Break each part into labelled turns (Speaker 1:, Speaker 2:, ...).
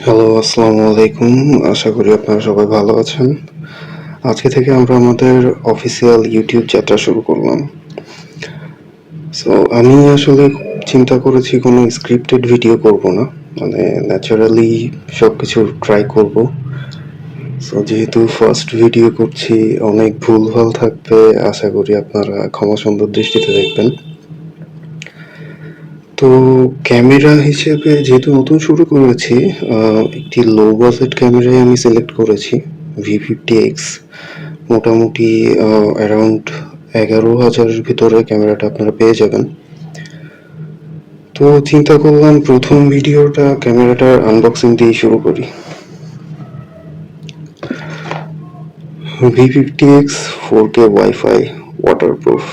Speaker 1: Hello, আসসালামু আলাইকুম। আশা করি আপনারা সবাই ভালো আছেন। আজকে থেকে আমরা আমাদের অফিসিয়াল ইউটিউব যাত্রা শুরু করলাম। সো আমি আসলে চিন্তা করেছি কোনো স্ক্রিপ্টেড ভিডিও করব না, মানে ন্যাচারালি সব কিছু ট্রাই করব। সো যেহেতু ফার্স্ট ভিডিও করছি, অনেক ভুলভাল থাকবে, আশা করি আপনারা ক্ষমা সুন্দর দৃষ্টিতে দেখবেন। তো ক্যামেরা হিসেবে যেহেতু নতুন শুরু করেছি, একটি লো বাজেট ক্যামেরাই আমি সিলেক্ট করেছি, V50X। মোটামুটি অ্যারাউন্ড 11,000-এর ভিতরে ক্যামেরাটা আপনারা পেয়ে যাবেন। তো চিন্তা করলাম প্রথম ভিডিওটা ক্যামেরাটার আনবক্সিং দিয়ে শুরু করি। V50X 4K wifi waterproof.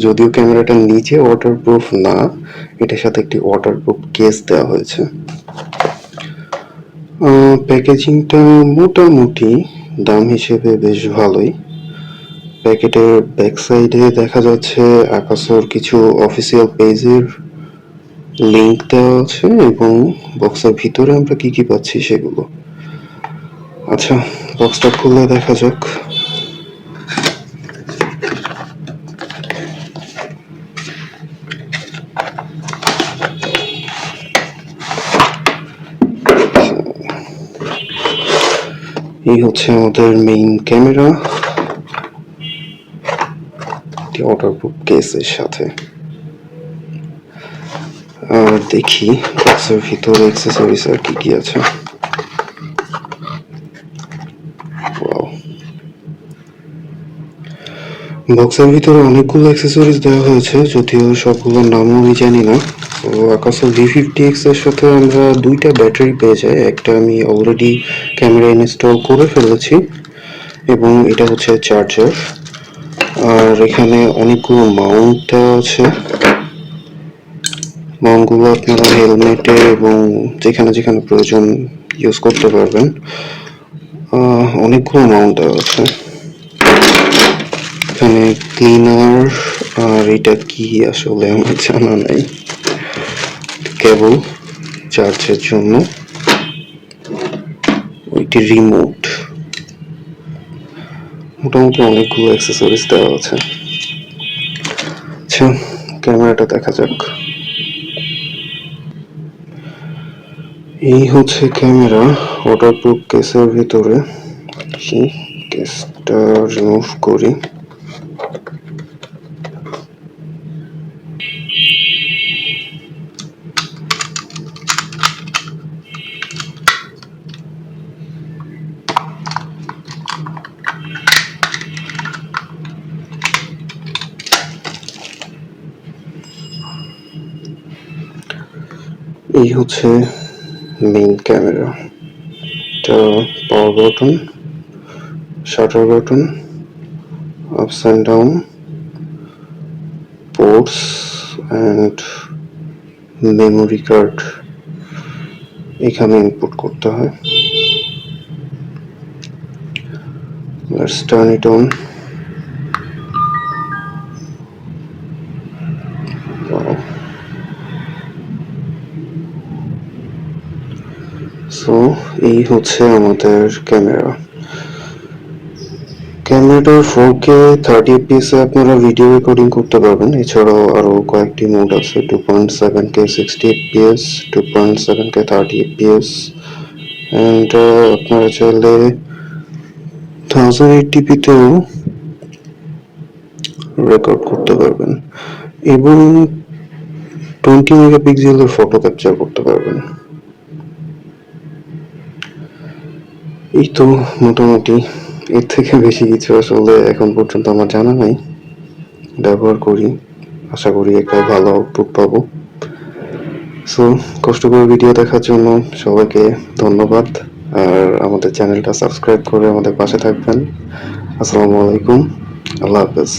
Speaker 1: যদিও ক্যামেরাটার নিচে ওয়াটারপ্রুফ না, এটার সাথে একটি ওয়াটারপ্রুফ কেস দেওয়া হয়েছে। প্যাকেজিংটা মোটামুটি দাম হিসেবে বেশ ভালোই। প্যাকেটের ব্যাক সাইডে দেখা যাচ্ছে আকাশোর কিছু অফিসিয়াল পেজের লিংক দেওয়া আছে এবং বক্সের ভিতরে আমরা কি কি পাচ্ছি সেগুলো। আচ্ছা, বক্সটা খুলে দেখা যাক। এই হচ্ছে আমাদের মেইন ক্যামেরা, ওয়াটারপ্রুফ কেসের সাথে। আর দেখি বক্সের ভিতরে অ্যাক্সেসরিজ আর কি কি আছে। বক্সের ভিতরে অনেকগুলো অ্যাক্সেসরিজ দেওয়া হয়েছে, যদিও সবগুলোর নামও আমি জানি না। তো AKASO V50X এর সাথে আমরা দুইটা ব্যাটারি পেয়ে যাই। একটা আমি অলরেডি ক্যামেরা ইনস্টল করে ফেলেছি এবং এটা হচ্ছে চার্জার। আর এখানে অনেকগুলো মাউন্ট দেওয়া আছে। মাউন্টগুলো আপনারা হেলমেটে এবং যেখানে যেখানে প্রয়োজন ইউজ করতে পারবেন। অনেকগুলো মাউন্ট দেওয়া আছে। এখানে ক্লিনার, আর এটা কি আসলে আমার জানা নাই। কেবল চার্জের জন্য, ওইটি রিমোট। মোটামুটি অনেকগুলো অ্যাক্সেসরিজ দেওয়া আছে। আচ্ছা, ক্যামেরাটা দেখা যাক। এই হচ্ছে ক্যামেরা ওয়াটারপ্রুফ কেসের ভিতরে। কেসটা রিমুভ করি। এই হচ্ছে মেইন ক্যামেরা। এটা power button, shutter button, ups and down, ports and memory card এখানে ইনপুট করতে হয়। Let's turn it on. Wow. So এই হচ্ছে আমাদের ক্যামেরা। ক্যামেরাটার 4K 30fps এ আপনারা ভিডিও রেকর্ডিং করতে পারবেন। এছাড়াও আরো কয়েকটি মোড আছে, 2.7K 60fps, 2.7K 30fps, and আপনারা চাইলে 1080p তেও রেকর্ড করতে পারবেন এবং 20 মেগাপিক্সেলের ফটো ক্যাপচার করতে পারবেন। এই তো মোটামুটি, এর থেকে বেশি কিছু আসলে এখন পর্যন্ত আমার জানা নাই। ব্যবহার করি, আশা করি একটা ভালো আউটপুট পাবো। সো কষ্ট করে ভিডিও দেখার জন্য সবাইকে ধন্যবাদ। আর আমাদের চ্যানেলটা সাবস্ক্রাইব করে আমাদের পাশে থাকবেন। আসসালামু আলাইকুম, আল্লাহ হাফেজ।